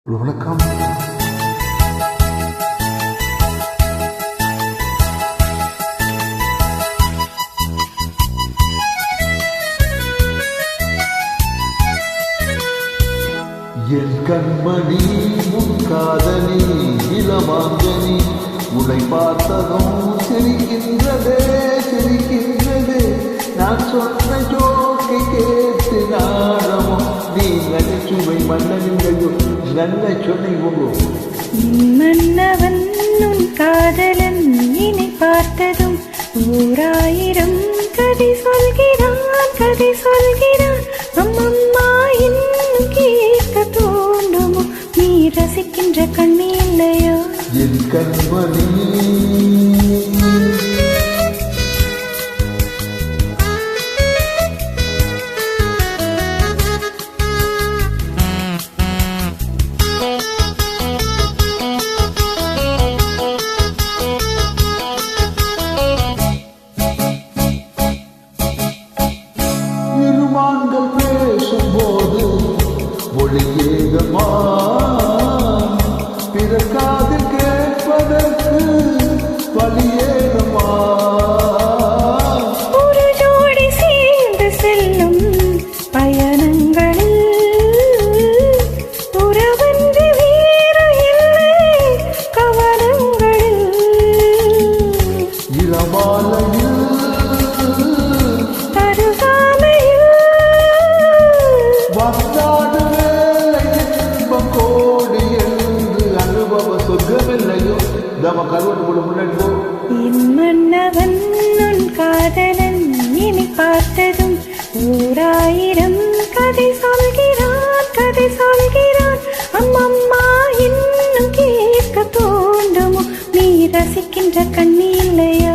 வணக்கம். என் கண்மணி உன் காதலி இளமாங்கனி உன்னை பார்த்ததும் சிரிக்கின்றதே சிரிக்கின்றதே. நான் சொன்ன ஜோக்கை கேட்டு நாடமோ நீ நகைச்சுவை மன்னனில்லையோ நல்ல சொன்னை உங்கோ. மன்னவன் உன் காதலன் என்னை பார்த்ததும் 1000 கதை சொல்கிறான் கதை சொல்கிறான். அம்மம்மா இன்னும் கேட்க தோண்டுமோ நீ ரசிக்கின்ற கண்ணி இல்லையோ என் கண்மணி. இருமான்கள் பேசும்போது ஒளியேகமா பிறக்காது கேட்பதற்கு வழியேகமா. ஒரு ஜோடி சேர்ந்து செல்லும் பயணங்களில் உறவன்று வேறு இல்லை கவனங்களில். இரமாலையில் வந்தாடு வேலை இன்பம் கோடி என்று அனுபவ சொர்க்கமில்லையோ. நம்ம கருவட்டு கூட முன்னாடி போ. என் மன்னவன் உன் காதலன் என்னை பார்த்ததும் 1000 கதை சொல்கிறான் கதை சொல்கிறான். அம்மம்மா இன்னும் கேட்க தோண்டுமோ நீ ரசிக்கின்ற கண்ணி இல்லையா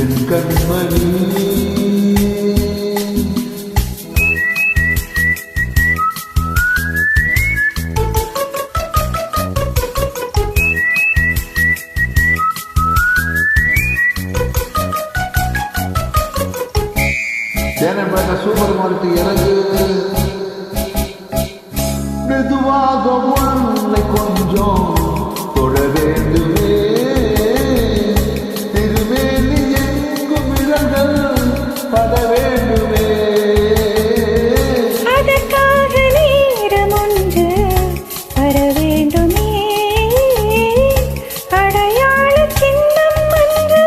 என் கண்மணி. சேனப்பேட்டை சூப்பர் மார்க்கெட் இறங்கு. மெதுவாக உன்னை கொஞ்சம் தொட வேண்டுமே. திருமேனி எங்கும் இடங்கள் பட வேண்டுமே. அதற்காக நேரம் ஒன்று வர வேண்டுமே. அடையாள சின்னம் ஒன்று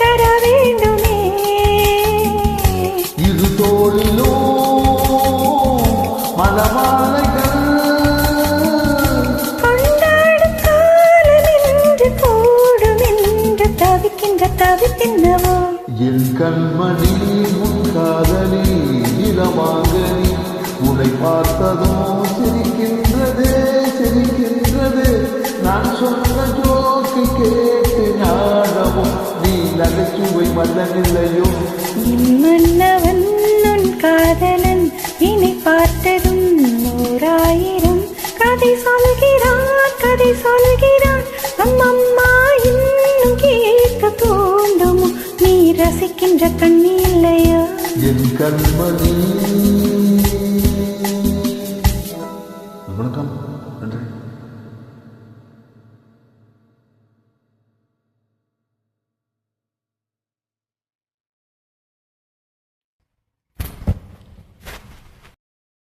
தர வேண்டுமே. இரு தோளிலோ மலமாலைகள் கொண்டாடும் காலம் என்று கூடும் என்று தவிக்கின்றவோ. என் கண்மணி உன் காதலி இளமாங்கனி உன்னை பார்த்ததும் சிரிக்கின்றதே சிரிக்கின்றதே. நான் சொன்ன ஜோக்கை கேட்டு நாடவும் நீ நகைச்சுவை மன்னனில்லையோ. மன்னவன் உன் காதலன் என்னை பார்த்ததும் 1000 கதை சொல்கிறான் கதை சொல்கிறான். அம்மம்மா இன்னும் கேட்க தோண்டுமோ நீ ரசிக்கின்ற கண்ணி இல்லையா என் கண்மணி.